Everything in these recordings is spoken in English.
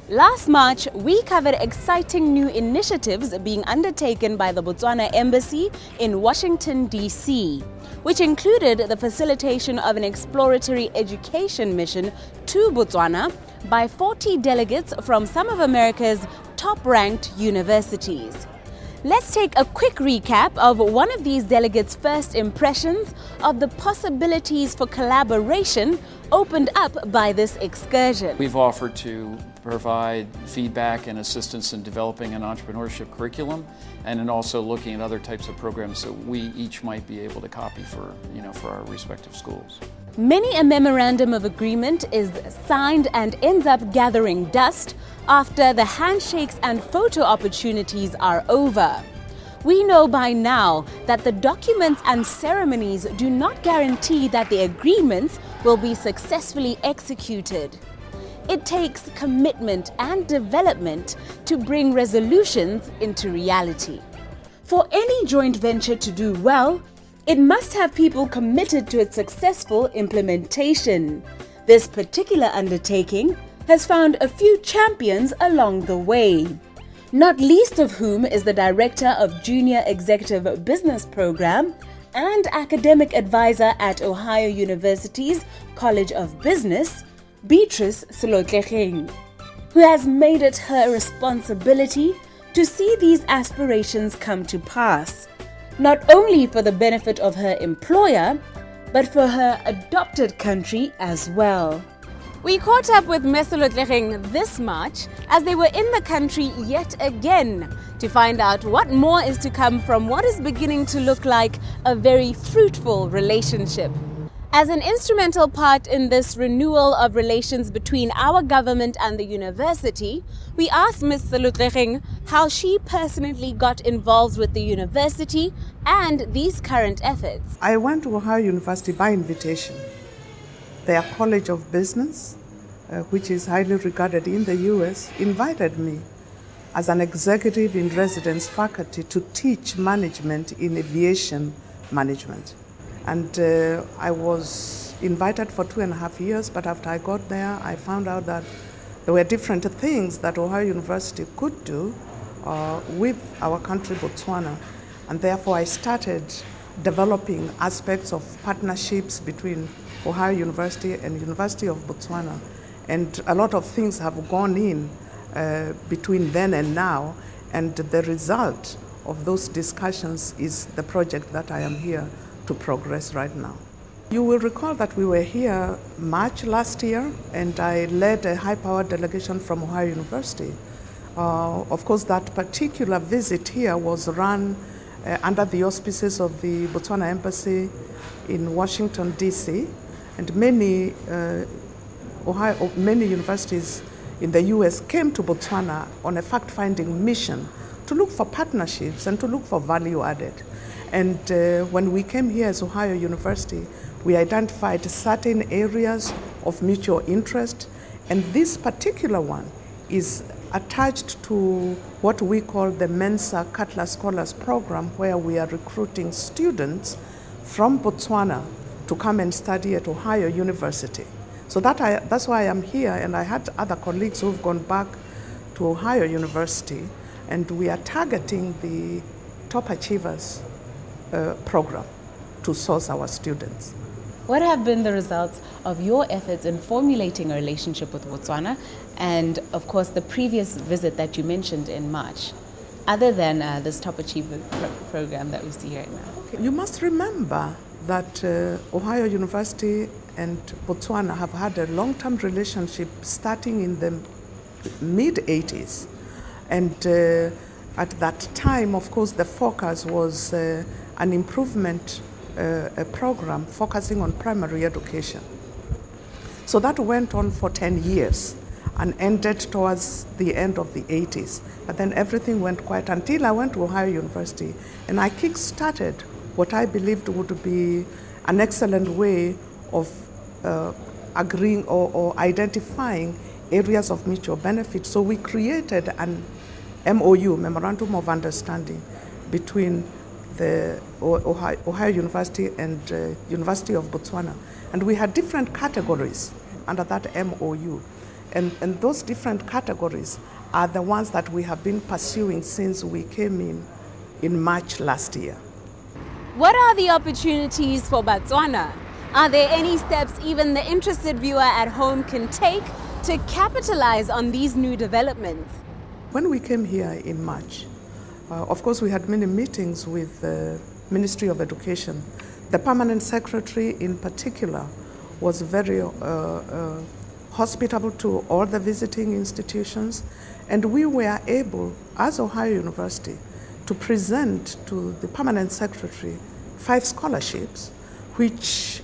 Last March, we covered exciting new initiatives being undertaken by the Botswana Embassy in Washington, D.C., which included the facilitation of an exploratory education mission to Botswana by 40 delegates from some of America's top-ranked universities. Let's take a quick recap of one of these delegates' first impressions of the possibilities for collaboration opened up by this excursion. We've offered to provide feedback and assistance in developing an entrepreneurship curriculum and in also looking at other types of programs that we each might be able to copy for our respective schools. Many a memorandum of agreement is signed and ends up gathering dust after the handshakes and photo opportunities are over. We know by now that the documents and ceremonies do not guarantee that the agreements will be successfully executed. It takes commitment and development to bring resolutions into reality. For any joint venture to do well, it must have people committed to its successful implementation. This particular undertaking has found a few champions along the way, not least of whom is the Director of Junior Executive Business Program and Academic Advisor at Ohio University's College of Business, Beatrice Slotlecheng, who has made it her responsibility to see these aspirations come to pass, not only for the benefit of her employer, but for her adopted country as well. We caught up with Ms. Slotlecheng this March as they were in the country yet again to find out what more is to come from what is beginning to look like a very fruitful relationship. As an instrumental part in this renewal of relations between our government and the university, we asked Ms. Slotlecheng how she personally got involved with the university and these current efforts. I went to Ohio University by invitation. Their College of Business, which is highly regarded in the US, invited me as an executive in residence faculty to teach management in aviation management. And I was invited for 2.5 years, but after I got there, I found out that there were different things that Ohio University could do with our country, Botswana. And therefore, I started developing aspects of partnerships between Ohio University and University of Botswana. And a lot of things have gone in between then and now. And the result of those discussions is the project that I am here to progress right now. You will recall that we were here March last year, and I led a high-powered delegation from Ohio University. Of course, that particular visit here was run under the auspices of the Botswana Embassy in Washington, D.C., and many universities in the U.S. came to Botswana on a fact-finding mission to look for partnerships and to look for value added. And when we came here as Ohio University, we identified certain areas of mutual interest, and this particular one is attached to what we call the Mensa Cutler Scholars Program, where we are recruiting students from Botswana to come and study at Ohio University. So that's why I'm here, and I had other colleagues who've gone back to Ohio University, and we are targeting the top achievers program to source our students. What have been the results of your efforts in formulating a relationship with Botswana and, of course, the previous visit that you mentioned in March, other than this top achievement program that we see right now? Okay. You must remember that Ohio University and Botswana have had a long-term relationship starting in the mid-80s. And at that time, of course, the focus was an improvement program focusing on primary education. So that went on for 10 years and ended towards the end of the 80s. But then everything went quiet until I went to Ohio University, and I kick-started what I believed would be an excellent way of agreeing or identifying areas of mutual benefit. So we created an MOU, Memorandum of Understanding, between the Ohio University and University of Botswana. And we had different categories under that MOU. And those different categories are the ones that we have been pursuing since we came in March last year. What are the opportunities for Batswana? Are there any steps even the interested viewer at home can take to capitalize on these new developments? When we came here in March, of course we had many meetings with the Ministry of Education. The permanent secretary in particular was very hospitable to all the visiting institutions, and we were able, as Ohio University, to present to the permanent secretary 5 scholarships which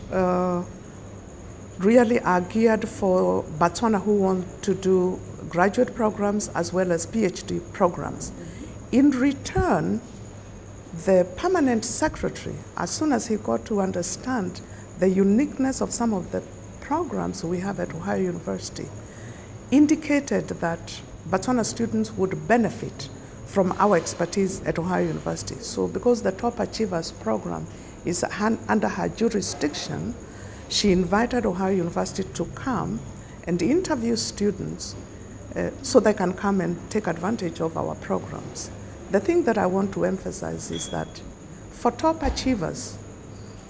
really are geared for Batswana who want to do graduate programs as well as PhD programs. In return, the permanent secretary, as soon as he got to understand the uniqueness of some of the programs we have at Ohio University, indicated that Batswana students would benefit from our expertise at Ohio University. So because the Top Achievers program is under her jurisdiction, she invited Ohio University to come and interview students so they can come and take advantage of our programs. The thing that I want to emphasize is that for top achievers,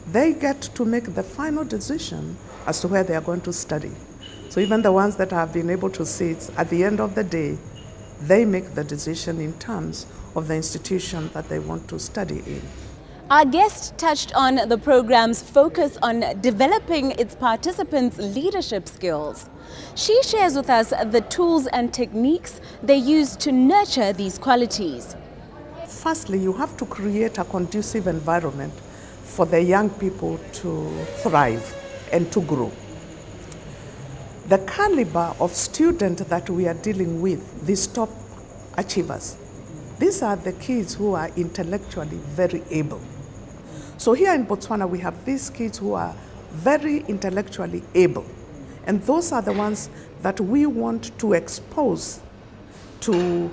they get to make the final decision as to where they are going to study. So even the ones that have been able to sit, at the end of the day, they make the decision in terms of the institution that they want to study in. Our guest touched on the program's focus on developing its participants' leadership skills. She shares with us the tools and techniques they use to nurture these qualities. Firstly, you have to create a conducive environment for the young people to thrive and to grow. The caliber of student that we are dealing with, these top achievers, these are the kids who are intellectually very able. So here in Botswana, we have these kids who are very intellectually able. And those are the ones that we want to expose to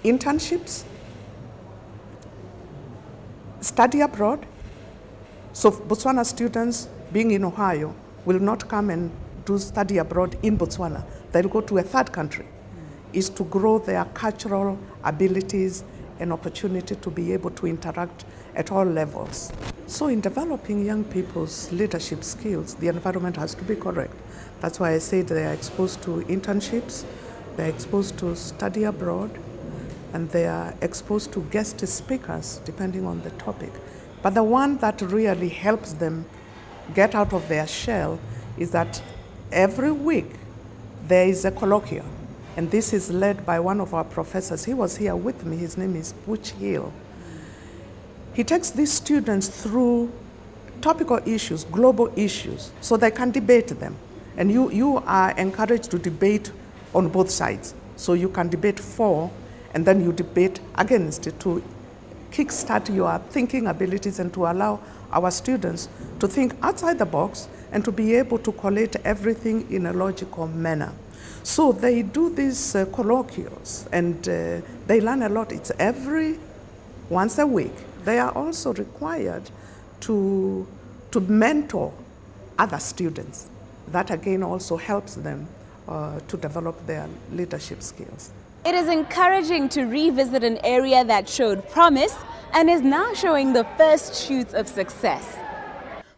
internships, study abroad. So Botswana students being in Ohio will not come and do study abroad in Botswana. They'll go to a third country. Is to grow their cultural abilities and opportunity to be able to interact at all levels. So in developing young people's leadership skills, the environment has to be correct. That's why I said they are exposed to internships, they're exposed to study abroad, and they are exposed to guest speakers depending on the topic. But the one that really helps them get out of their shell is that every week there is a colloquium, and this is led by one of our professors. He was here with me. His name is Butch Hill. He takes these students through topical issues, global issues, so they can debate them. And you are encouraged to debate on both sides. So you can debate for, and then you debate against it to kickstart your thinking abilities and to allow our students to think outside the box and to be able to collate everything in a logical manner. So they do these colloquials, and they learn a lot. It's once a week. They are also required to mentor other students. That again also helps them to develop their leadership skills. It is encouraging to revisit an area that showed promise and is now showing the first shoots of success.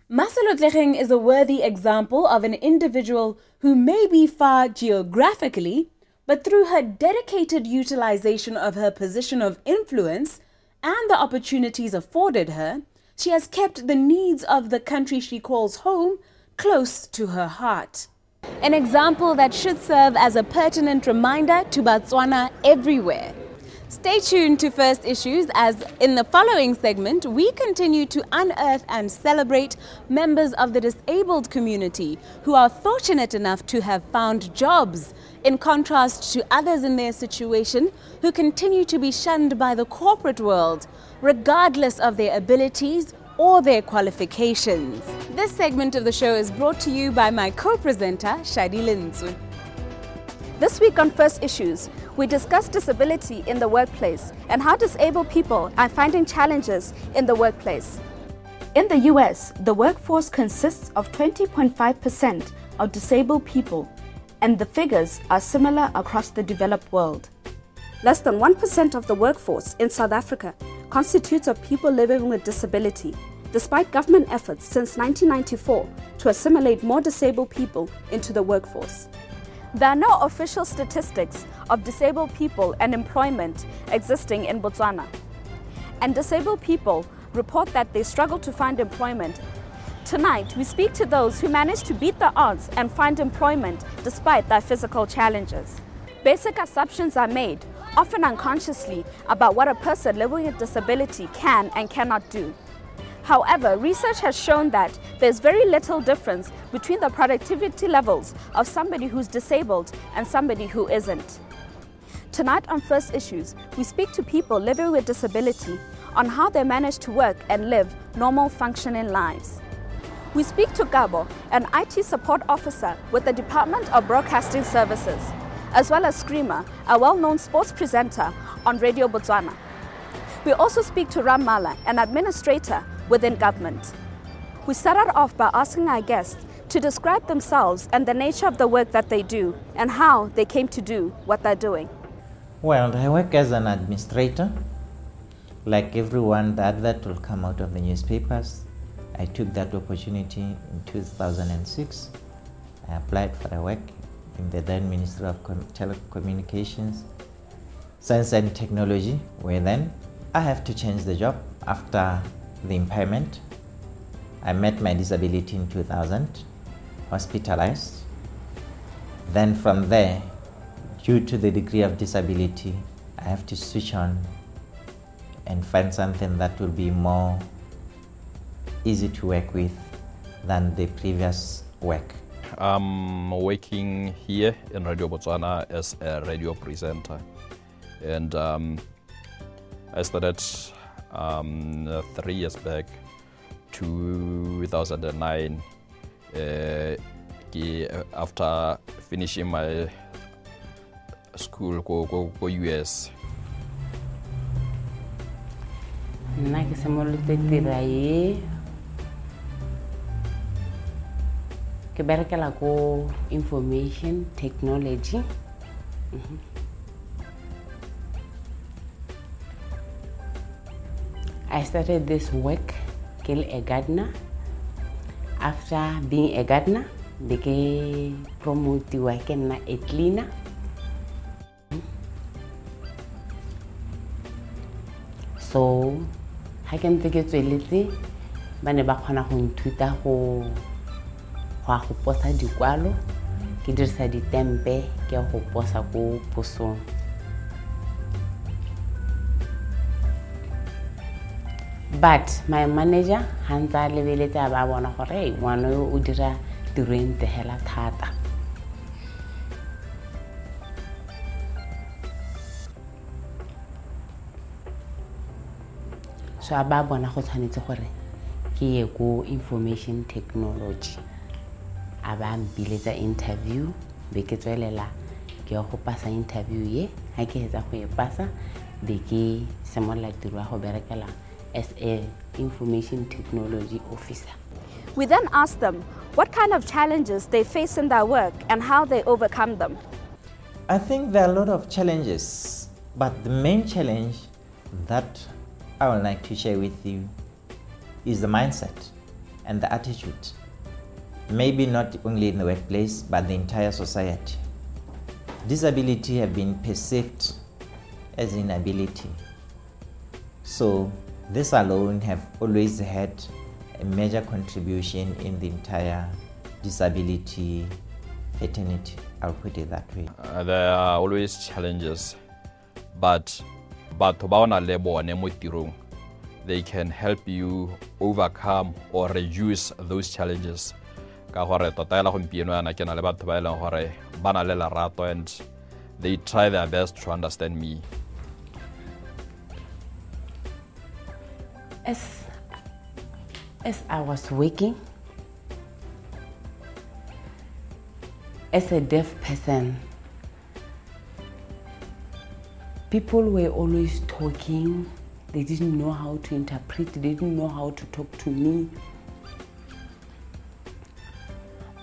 Maselotlegeng is a worthy example of an individual who may be far geographically, but through her dedicated utilization of her position of influence and the opportunities afforded her, she has kept the needs of the country she calls home close to her heart. An example that should serve as a pertinent reminder to Batswana everywhere. Stay tuned to First Issues, as in the following segment, we continue to unearth and celebrate members of the disabled community who are fortunate enough to have found jobs, in contrast to others in their situation who continue to be shunned by the corporate world, regardless of their abilities or their qualifications. This segment of the show is brought to you by my co-presenter, Shadi Lindsay. This week on First Issues, we discuss disability in the workplace and how disabled people are finding challenges in the workplace. In the US, the workforce consists of 20.5% of disabled people, and the figures are similar across the developed world. Less than 1% of the workforce in South Africa constitutes of people living with disability, despite government efforts since 1994 to assimilate more disabled people into the workforce. There are no official statistics of disabled people and employment existing in Botswana, and disabled people report that they struggle to find employment. Tonight, we speak to those who manage to beat the odds and find employment despite their physical challenges. Basic assumptions are made, often unconsciously, about what a person living with disability can and cannot do. However, research has shown that there's very little difference between the productivity levels of somebody who's disabled and somebody who isn't. Tonight on First Issues, we speak to people living with disability on how they manage to work and live normal functioning lives. We speak to Gabo, an IT support officer with the Department of Broadcasting Services, as well as Screamer, a well-known sports presenter on Radio Botswana. We also speak to Ramala, an administrator within government. We started off by asking our guests to describe themselves and the nature of the work that they do and how they came to do what they're doing. Well, I work as an administrator. Like everyone, the advert will come out of the newspapers. I took that opportunity in 2006. I applied for a work in the then Ministry of Telecommunications, Science and Technology, where then I have to change the job after the impairment. I met my disability in 2000, hospitalized. Then from there, due to the degree of disability, I have to switch on and find something that will be more easy to work with than the previous work. I'm working here in Radio Botswana as a radio presenter, and I started 3 years back, 2009, after finishing my school go US. Nna ke simolotse tiro e ke berekela ko information technology. I started this work as a gardener. After being a gardener, I promoted work as a cleaner. So, I can take it to a little, but I can't go to posa di kwalo, ke dirisa di tempe ke go posa ko posong. But my manager hantsa lebeletse ba bona gore ngwana o dira tiro e ntegela thata. So ba bona go tshwanetse gore ke ye go information technology. Aba mbiletsa interview be ke tswelela ke go pasa interview ye ha ke hetsa go e pasa be ke semolla tiro go berekela as a information technology officer. We then asked them what kind of challenges they face in their work and how they overcome them. I think there are a lot of challenges, but the main challenge that I would like to share with you is the mindset and the attitude. Maybe not only in the workplace, but the entire society. Disability have been perceived as inability. So this alone have always had a major contribution in the entire disability fraternity. I'll put it that way. There are always challenges, but they can help you overcome or reduce those challenges. And they try their best to understand me. As I was working as a deaf person, people were always talking. They didn't know how to interpret. They didn't know how to talk to me.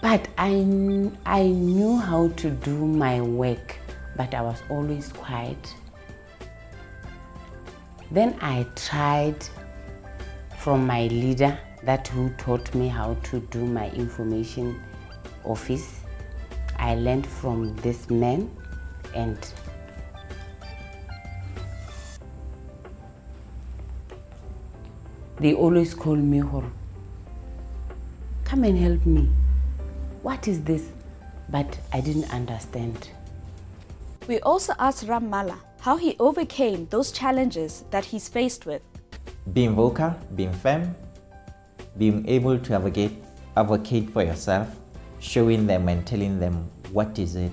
But I knew how to do my work, but I was always quiet. Then I tried from my leader, that who taught me how to do my information office. I learned from this man, and they always call me, come and help me. What is this? But I didn't understand. We also asked Rammala how he overcame those challenges that he's faced with. Being vocal, being firm, being able to advocate for yourself, showing them and telling them what is it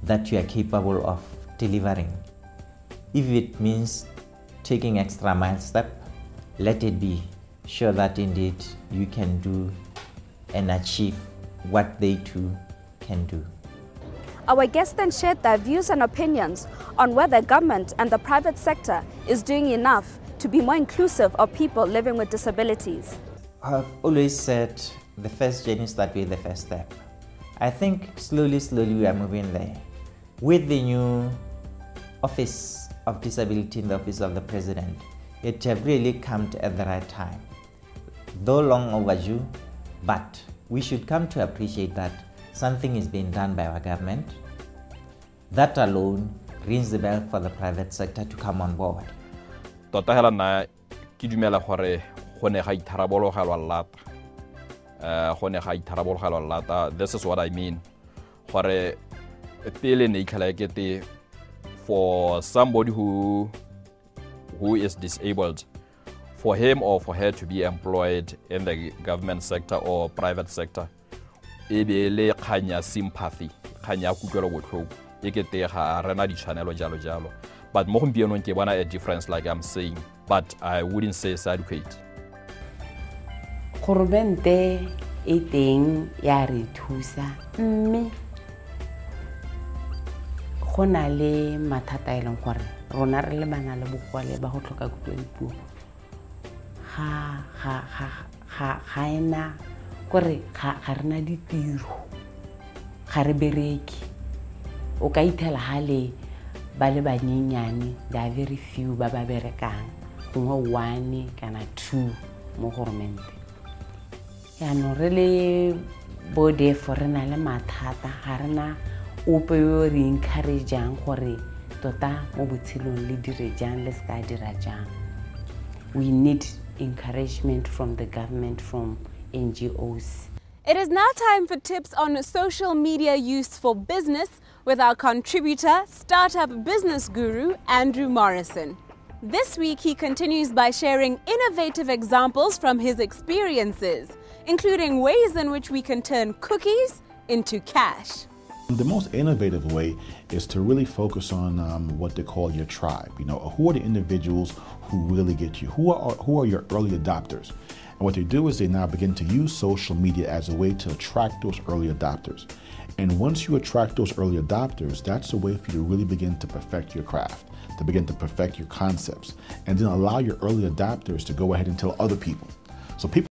that you are capable of delivering. If it means taking extra mile step, let it be. Sure that indeed you can do and achieve what they too can do. Our guests then shared their views and opinions on whether government and the private sector is doing enough to be more inclusive of people living with disabilities. I've always said the first journey starts with the first step. I think slowly we are moving there. With the new Office of Disability in the Office of the President, it has really come at the right time. Though long overdue, but we should come to appreciate that something is being done by our government. That alone rings the bell for the private sector to come on board. Tota hela nna ke dumela gore go ne ga itharabologelwa lata. This is what I mean. Gore pele ne ikhala ekete for somebody who is disabled, for him or for her to be employed in the government sector or private sector, ebele khanya sympathy, khanya kutlwelo botlhoko ekete ga rena di channel jalo. But mo gompieno ke bona a difference, like I'm saying, but I wouldn't say it's adequate. Gorobente e teng ya re thusa, mme go na le mathata e leng gore rona re le bana le bogwale ba go tlhoka kutlwelopuo. Ga ena gore ga rena ditiro, ga re bereki. O ka ithela hale ba le banyenyane, there are very few ba ba berekang, gongwe 1 kana 2 mo government. Yaanong re le bode for re na le mathata, ga rena ope yo re encourage-ang gore tota mo botshelong le dire jang le ska dira jang. We need encouragement from the government, from NGOs. It is now time for tips on social media use for business with our contributor, startup business guru, Andrew Morrison. This week, he continues by sharing innovative examples from his experiences, including ways in which we can turn cookies into cash. The most innovative way is to really focus on what they call your tribe. You know, who are the individuals who really get you? Who are your early adopters? And what they do is they now begin to use social media as a way to attract those early adopters. And once you attract those early adopters, that's a way for you to really begin to perfect your craft, to begin to perfect your concepts, and then allow your early adopters to go ahead and tell other people. So people